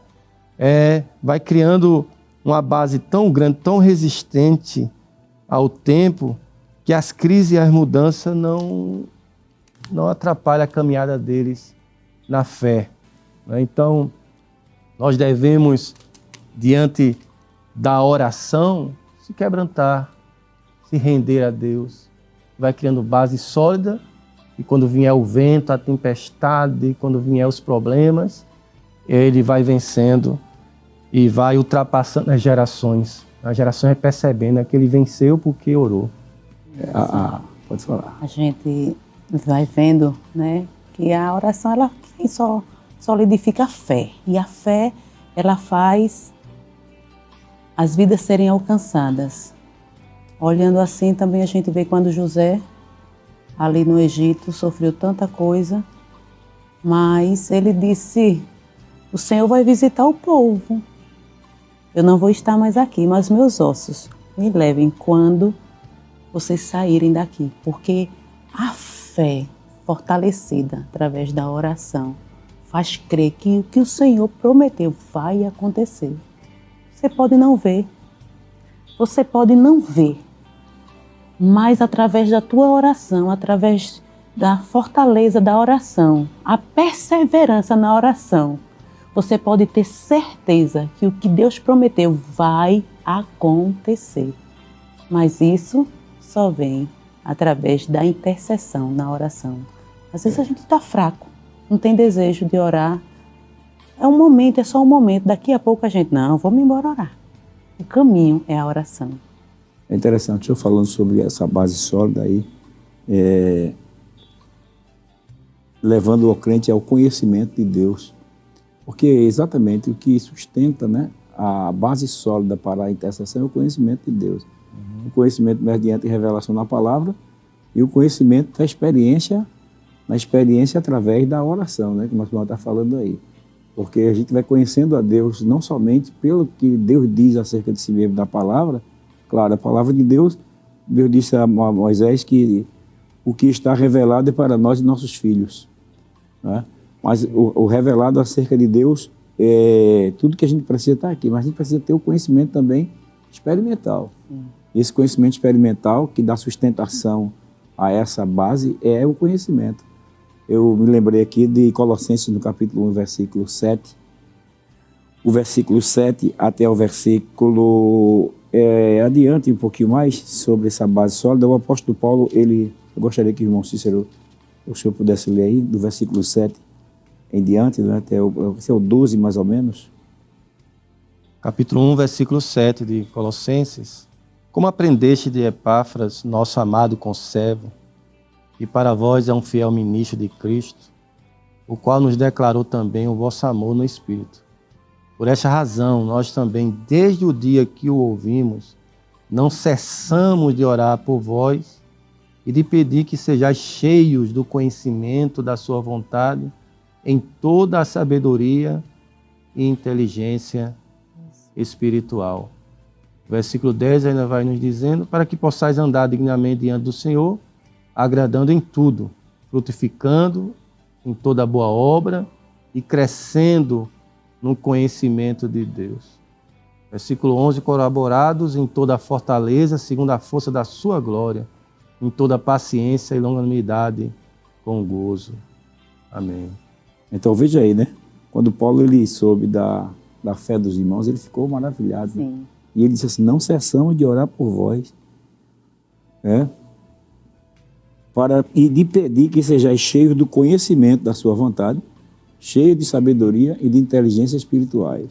S2: vai criando uma base tão grande, tão resistente ao tempo, que as crises e as mudanças não atrapalham a caminhada deles na fé. Então, nós devemos, diante da oração, se quebrantar, se render a Deus. Vai criando base sólida e quando vier o vento, a tempestade, quando vier os problemas, ele vai vencendo e vai ultrapassando as gerações. As gerações vai percebendo que ele venceu porque orou.
S1: Pode falar.
S3: A gente vai vendo, né, que a oração ela só solidifica a fé. E a fé ela faz as vidas serem alcançadas. Olhando assim, também a gente vê quando José, ali no Egito, sofreu tanta coisa, mas ele disse, o Senhor vai visitar o povo. Eu não vou estar mais aqui, mas meus ossos me levem quando vocês saírem daqui. Porque a fé fortalecida através da oração faz crer que o que o Senhor prometeu vai acontecer. Você pode não ver, mas através da tua oração, através da fortaleza da oração, a perseverança na oração, você pode ter certeza que o que Deus prometeu vai acontecer. Mas isso só vem através da intercessão na oração. Às vezes a gente está fraco, não tem desejo de orar. É um momento, é só um momento. Daqui a pouco a gente, não, vamos embora orar. O caminho é a oração.
S1: É interessante, o senhor falando sobre essa base sólida aí, levando o crente ao conhecimento de Deus. Porque é exatamente o que sustenta, né, a base sólida para a intercessão é o conhecimento de Deus. O conhecimento mediante revelação na palavra e o conhecimento da experiência, na experiência através da oração, né, que nós vamos estar falando aí. Porque a gente vai conhecendo a Deus não somente pelo que Deus diz acerca de si mesmo da palavra. Claro, a palavra de Deus, Deus disse a Moisés que o que está revelado é para nós e nossos filhos, né? Mas o revelado acerca de Deus é tudo que a gente precisa estar aqui, mas a gente precisa ter o conhecimento também experimental. Esse conhecimento experimental que dá sustentação a essa base é o conhecimento. Eu me lembrei aqui de Colossenses, no capítulo 1, versículo 7. O versículo 7 até o versículo adiante um pouquinho mais sobre essa base sólida. O apóstolo Paulo, eu gostaria que o irmão Cícero, o senhor pudesse ler aí, do versículo 7 em diante, né, até o 12 mais ou menos.
S2: Capítulo 1, versículo 7 de Colossenses. Como aprendeste de Epáfras, nosso amado conservo, e para vós é um fiel ministro de Cristo, o qual nos declarou também o vosso amor no Espírito. Por esta razão, nós também, desde o dia que o ouvimos, não cessamos de orar por vós e de pedir que sejais cheios do conhecimento da sua vontade, em toda a sabedoria e inteligência espiritual. Versículo 10 ainda vai nos dizendo, para que possais andar dignamente diante do Senhor, agradando em tudo, frutificando em toda boa obra e crescendo no conhecimento de Deus. Versículo 11, colaborados em toda a fortaleza, segundo a força da sua glória, em toda paciência e longanimidade com gozo. Amém.
S1: Então veja aí, né? Quando Paulo ele soube da fé dos irmãos, ele ficou maravilhado.
S3: Sim.
S1: Né? E ele disse assim, não cessamos de orar por vós, e de pedir que sejais cheios do conhecimento da sua vontade, cheios de sabedoria e de inteligência espirituais.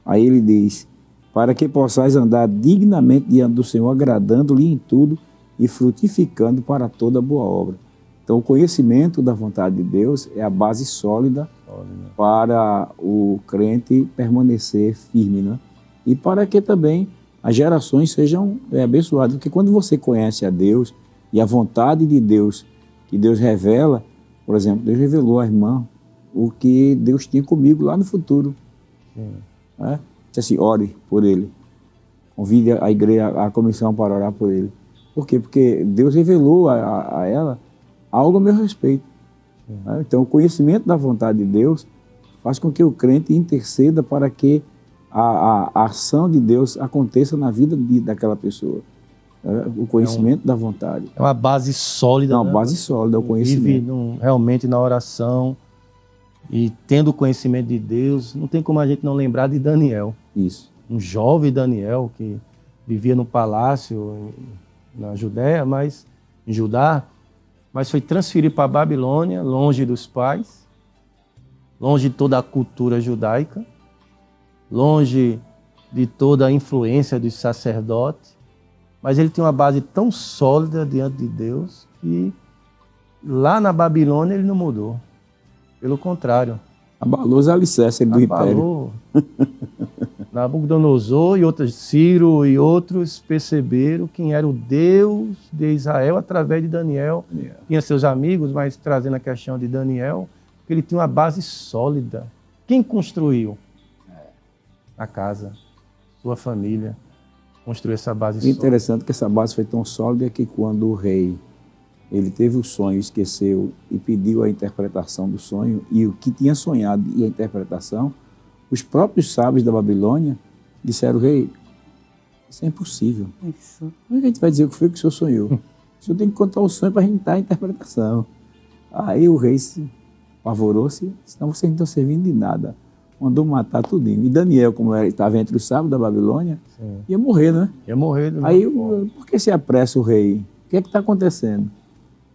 S1: Aí ele diz, para que possais andar dignamente diante do Senhor, agradando-lhe em tudo e frutificando para toda boa obra. Então, o conhecimento da vontade de Deus é a base sólida para o crente permanecer firme, né? E para que também as gerações sejam abençoadas. Porque quando você conhece a Deus e a vontade de Deus, que Deus revela, por exemplo, Deus revelou à irmã o que Deus tinha comigo lá no futuro. Né? Disse assim, ore por ele. Convide a igreja, a comissão para orar por ele. Por quê? Porque Deus revelou a ela algo a meu respeito. Né? Então, o conhecimento da vontade de Deus faz com que o crente interceda para que a ação de Deus aconteça na vida daquela pessoa. O conhecimento da vontade.
S2: É uma base sólida.
S1: É uma base sólida, o conhecimento.
S2: Vive realmente na oração e tendo o conhecimento de Deus. Não tem como a gente não lembrar de Daniel.
S1: Isso.
S2: Um jovem Daniel que vivia no palácio na Judéia, em Judá, mas foi transferido para a Babilônia, longe dos pais, longe de toda a cultura judaica, longe de toda a influência dos sacerdotes, mas ele tem uma base tão sólida diante de Deus que lá na Babilônia ele não mudou. Pelo contrário.
S1: Abalou os alicerces do império.
S2: Nabucodonosor e outros, Ciro e outros perceberam quem era o Deus de Israel através de Daniel. Tinha seus amigos, mas trazendo a questão de Daniel, porque ele tinha uma base sólida. Quem construiu? A casa, sua família, construiu essa base sólida.
S1: Interessante que essa base foi tão sólida que quando o rei ele teve o sonho, esqueceu e pediu a interpretação do sonho, e o que tinha sonhado e a interpretação, os próprios sábios da Babilônia disseram, rei, isso é impossível.
S3: Isso.
S1: Como é que a gente vai dizer o que foi que o senhor sonhou? O senhor tem que contar o sonho para a gente dar a interpretação. Aí o rei se apavorou-se, senão vocês não estão servindo de nada. Mandou matar tudinho. E Daniel, como estava entre os sábios da Babilônia, ia morrer, né?
S2: Ia morrer.
S1: Aí, por que se apressa o rei? O que é que está acontecendo?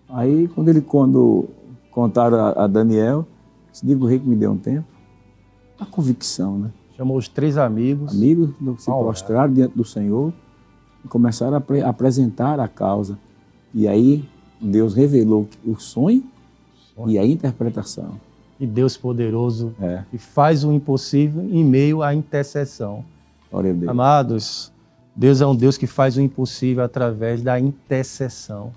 S1: Aí, quando contaram a Daniel, digo o rei que me deu um tempo, a convicção, né?
S2: Chamou os 3 amigos.
S1: Amigos se prostraram diante do Senhor e começaram a apresentar a causa. E aí, Deus revelou o sonho e a interpretação.
S2: E Deus poderoso, que faz o impossível em meio à intercessão.
S1: Glória a Deus.
S2: Amados, Deus é um Deus que faz o impossível através da intercessão.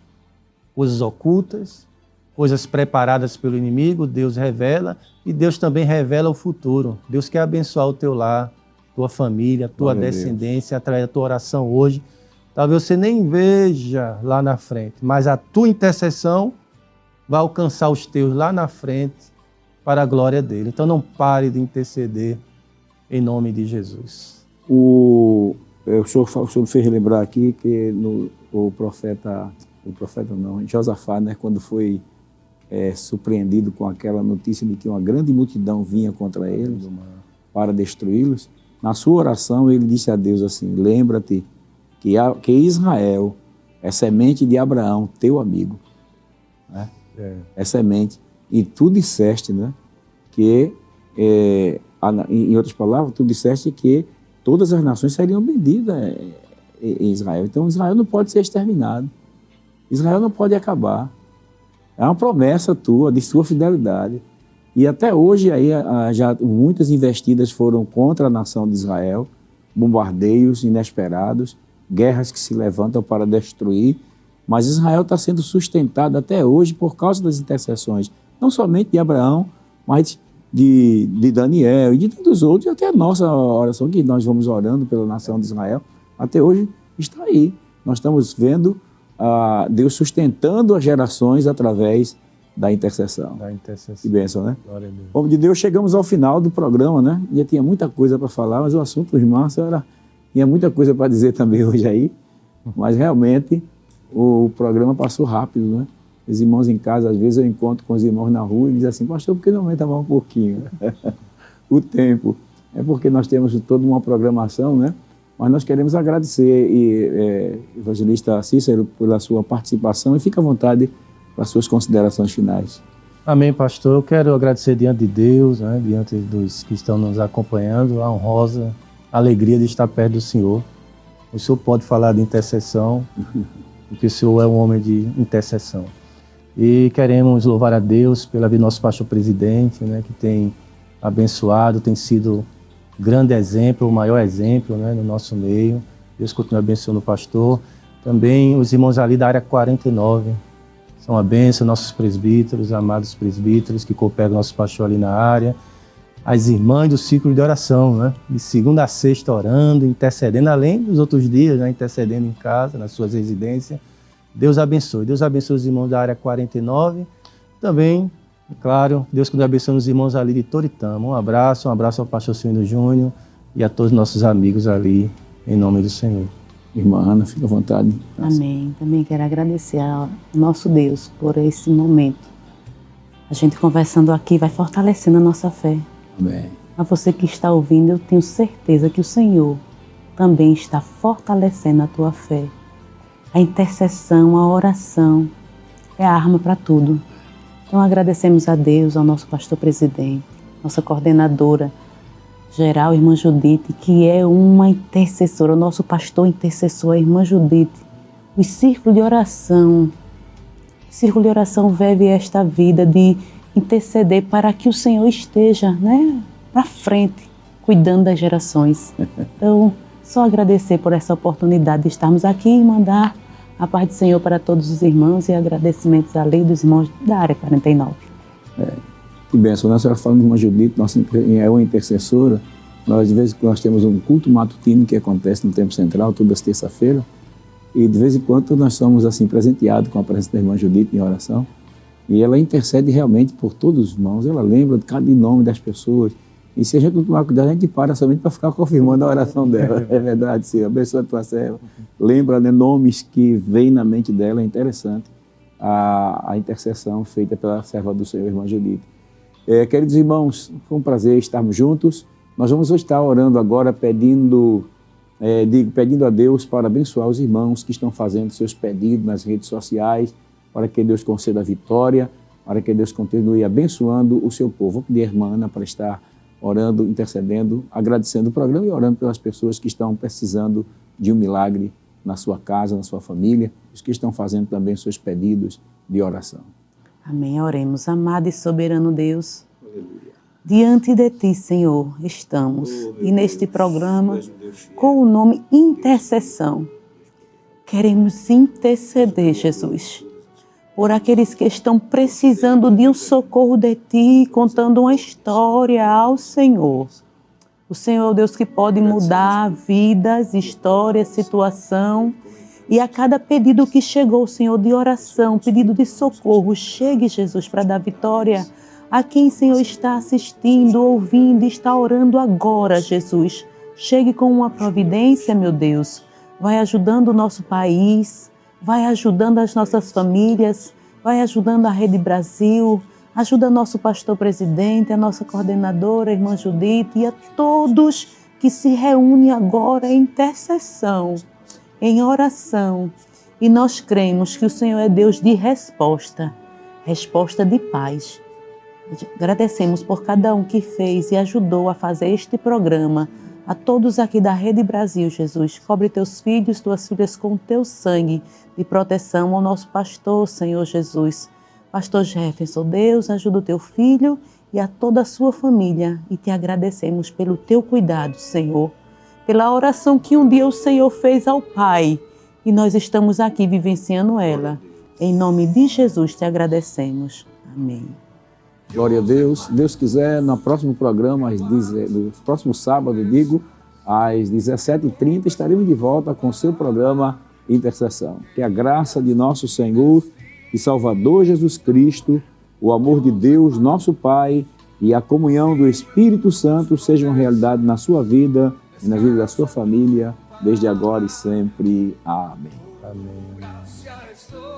S2: Coisas ocultas, coisas preparadas pelo inimigo, Deus revela, e Deus também revela o futuro. Deus quer abençoar o teu lar, tua família, tua descendência, através da tua oração hoje. Talvez você nem veja lá na frente, mas a tua intercessão vai alcançar os teus lá na frente, para a glória dele. Então não pare de interceder em nome de Jesus.
S1: O O senhor me fez lembrar aqui que o profeta não, Josafá, né, quando foi surpreendido com aquela notícia de que uma grande multidão vinha contra eles para destruí-los, na sua oração ele disse a Deus assim: lembra-te que Israel é semente de Abraão, teu amigo. Né? É semente. E tu disseste, né, que, em outras palavras, tu disseste que todas as nações seriam benditas em Israel. Então Israel não pode ser exterminado. Israel não pode acabar. É uma promessa tua, de sua fidelidade. E até hoje aí, já muitas investidas foram contra a nação de Israel, bombardeios inesperados, guerras que se levantam para destruir, mas Israel está sendo sustentado até hoje por causa das intercessões, não somente de Abraão, mas de Daniel e de tantos outros, e até a nossa oração que nós vamos orando pela nação de Israel, até hoje está aí. Nós estamos vendo Deus sustentando as gerações através da intercessão. Que bênção, né?
S2: Glória a Deus.
S1: Homem de Deus, chegamos ao final do programa, né? Já tinha muita coisa para falar, mas o assunto dos Márcio tinha muita coisa para dizer também hoje aí, mas realmente o programa passou rápido, né? Os irmãos em casa, às vezes eu encontro com os irmãos na rua e dizem assim: pastor, por que não aumenta mais um pouquinho o tempo? É porque nós temos toda uma programação, né? Mas nós queremos agradecer, evangelista Cícero, pela sua participação, e fica à vontade para as suas considerações finais.
S2: Amém, pastor. Eu quero agradecer diante de Deus, né, diante dos que estão nos acompanhando, a honrosa alegria de estar perto do Senhor. O Senhor pode falar de intercessão, porque o Senhor é um homem de intercessão. E queremos louvar a Deus pela vida do nosso pastor presidente, né, que tem abençoado, tem sido grande exemplo, o maior exemplo, né, no nosso meio. Deus continue abençoando o pastor. Também os irmãos ali da área 49, são a bênção, nossos presbíteros, amados presbíteros que cooperam com o nosso pastor ali na área. As irmãs do ciclo de oração, né, de segunda a sexta orando, intercedendo, além dos outros dias, né, intercedendo em casa, nas suas residências. Deus abençoe os irmãos da área 49. Também, claro, Deus continue abençoando os irmãos ali de Toritama. Um abraço ao pastor Silvino Júnior e a todos os nossos amigos ali, em nome do Senhor.
S1: Irmã Ana, fica à vontade.
S3: Amém. Também quero agradecer ao nosso Deus por esse momento. A gente conversando aqui vai fortalecendo a nossa fé.
S1: Amém.
S3: A você que está ouvindo, eu tenho certeza que o Senhor também está fortalecendo a tua fé. A intercessão, a oração é a arma para tudo. Então agradecemos a Deus, ao nosso pastor presidente, nossa coordenadora geral, irmã Judite, que é uma intercessora, o nosso pastor intercessor, a irmã Judite. O círculo de oração vive esta vida de interceder para que o Senhor esteja, né, para frente, cuidando das gerações. Então, só agradecer por essa oportunidade de estarmos aqui e mandar a paz do Senhor para todos os irmãos e agradecimentos à lei dos irmãos da área 49.
S1: Que bênção, né? A senhora falando de uma Judite, nossa é uma intercessora. Nós, de vez em quando, nós temos um culto matutino que acontece no Templo Central, todas as terça-feiras, e de vez em quando nós somos assim presenteados com a presença da irmã Judite em oração, e ela intercede realmente por todos os irmãos, ela lembra de cada nome das pessoas, e se a gente não tomar cuidado, a gente para somente para ficar confirmando a oração dela. É verdade, Senhor, abençoa a tua serva. Lembra, né, nomes que vêm na mente dela, é interessante a intercessão feita pela serva do Senhor, irmã Judite. Queridos irmãos, foi um prazer estarmos juntos. Nós vamos estar orando agora, pedindo a Deus para abençoar os irmãos que estão fazendo seus pedidos nas redes sociais, para que Deus conceda a vitória, para que Deus continue abençoando o seu povo. Vou pedir a irmã Ana para estar orando, intercedendo, agradecendo o programa e orando pelas pessoas que estão precisando de um milagre na sua casa, na sua família, os que estão fazendo também seus pedidos de oração.
S3: Amém. Oremos. Amado e soberano Deus, diante de Ti, Senhor, estamos. E neste programa, com o nome Intercessão, queremos interceder, Jesus, por aqueles que estão precisando de um socorro de Ti, contando uma história ao Senhor. O Senhor é o Deus que pode mudar vidas, histórias, situação. E a cada pedido que chegou, Senhor, de oração, pedido de socorro, chegue, Jesus, para dar vitória a quem, Senhor, está assistindo, ouvindo, está orando agora, Jesus. chegue com uma providência, meu Deus. Vai ajudando o nosso país, vai ajudando as nossas famílias, vai ajudando a Rede Brasil, ajuda nosso pastor presidente, a nossa coordenadora, a irmã Judite e a todos que se reúnem agora em intercessão, em oração. E nós cremos que o Senhor é Deus de resposta, resposta de paz. Agradecemos por cada um que fez e ajudou a fazer este programa. A todos aqui da Rede Brasil, Jesus, cobre teus filhos, tuas filhas com teu sangue de proteção ao nosso pastor, Senhor Jesus. Pastor Jefferson, Deus, ajuda o teu filho e a toda a sua família. E te agradecemos pelo teu cuidado, Senhor, pela oração que um dia o Senhor fez ao Pai. E nós estamos aqui vivenciando ela. Em nome de Jesus te agradecemos. Amém.
S1: Glória a Deus. Deus quiser, no próximo programa, no próximo sábado, às 17h30, estaremos de volta com o seu programa Intercessão. Que a graça de nosso Senhor e Salvador Jesus Cristo, o amor de Deus, nosso Pai, e a comunhão do Espírito Santo sejam uma realidade na sua vida e na vida da sua família, desde agora e sempre. Amém.
S2: Amém.